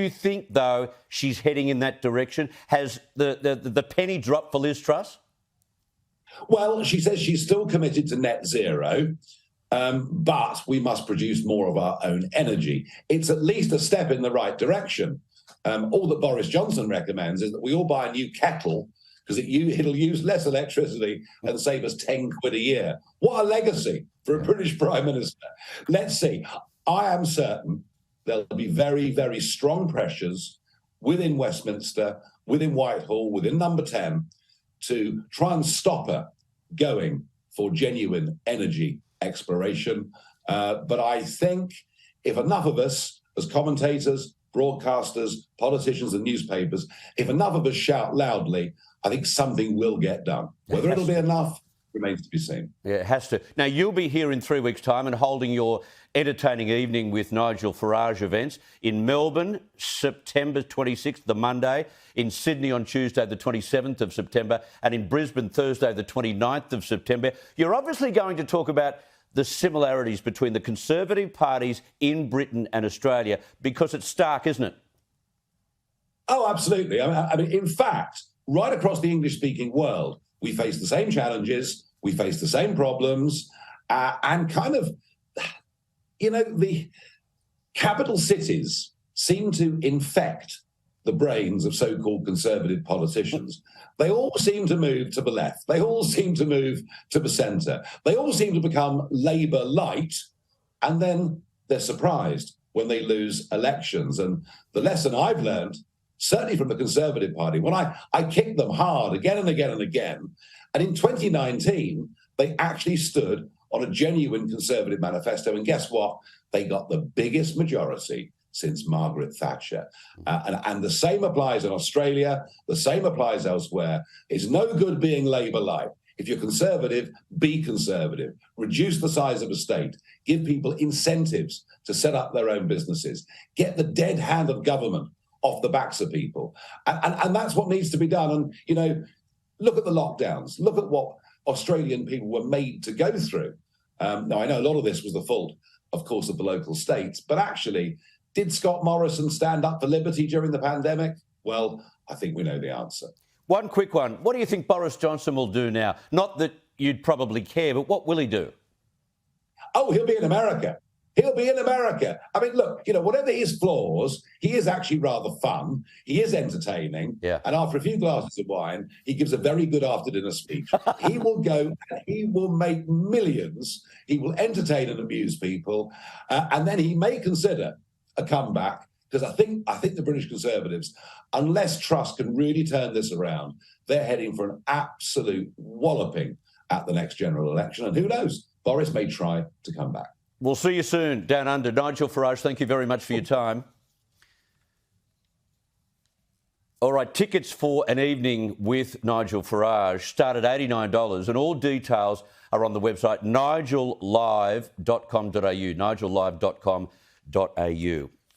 you think, though, she's heading in that direction? Has the penny dropped for Liz Truss? Well, she says she's still committed to net zero, but we must produce more of our own energy. It's at least a step in the right direction. All that Boris Johnson recommends is that we all buy a new kettle because it'll use less electricity and save us 10 quid a year. What a legacy for a British Prime Minister. Let's see. I am certain there'll be very, very strong pressures within Westminster, within Whitehall, within Number 10, to try and stop her going for genuine energy exploration. But I think if enough of us, as commentators, broadcasters, politicians and newspapers, if enough of us shout loudly, I think something will get done. Whether it'll be enough remains to be seen. Yeah, it has to. Now, you'll be here in 3 weeks' time and holding your entertaining evening with Nigel Farage events in Melbourne, September 26th, the Monday, in Sydney on Tuesday, the 27th of September, and in Brisbane, Thursday, the 29th of September. You're obviously going to talk about the similarities between the Conservative parties in Britain and Australia, because it's stark, isn't it? Oh, absolutely. I mean, in fact, right across the English-speaking world, we face the same challenges, we face the same problems, and kind of, the capital cities seem to infect the brains of so-called Conservative politicians. They all seem to move to the left. They all seem to move to the centre. They all seem to become Labour-lite, and then they're surprised when they lose elections. And the lesson I've learned, certainly from the Conservative Party, when I kicked them hard again and again and again, and in 2019, they actually stood on a genuine Conservative manifesto, and guess what? They got the biggest majority since Margaret Thatcher. And the same applies in Australia, the same applies elsewhere. It's no good being Labour-lite. If you're Conservative, be Conservative. Reduce the size of a state. Give people incentives to set up their own businesses. Get the dead hand of government off the backs of people. And that's what needs to be done. And, look at the lockdowns. Look at what Australian people were made to go through. Now, I know a lot of this was the fault, of course, of the local states, but actually, did Scott Morrison stand up for liberty during the pandemic? Well, I think we know the answer. One quick one. What do you think Boris Johnson will do now? Not that you'd probably care, but what will he do? Oh, he'll be in America. He'll be in America. I mean, look, whatever his flaws, he is actually rather fun. He is entertaining. Yeah. And after a few glasses of wine, he gives a very good after-dinner speech. He will go and he will make millions. He will entertain and amuse people. And then he may consider a comeback, because I think the British Conservatives, unless Truss can really turn this around, they're heading for an absolute walloping at the next general election. And who knows, Boris may try to come back. We'll see you soon down under. Nigel Farage, thank you very much for your time. All right, tickets for an evening with Nigel Farage start at $89, and all details are on the website nigelive.com.au, nigelive.com.au.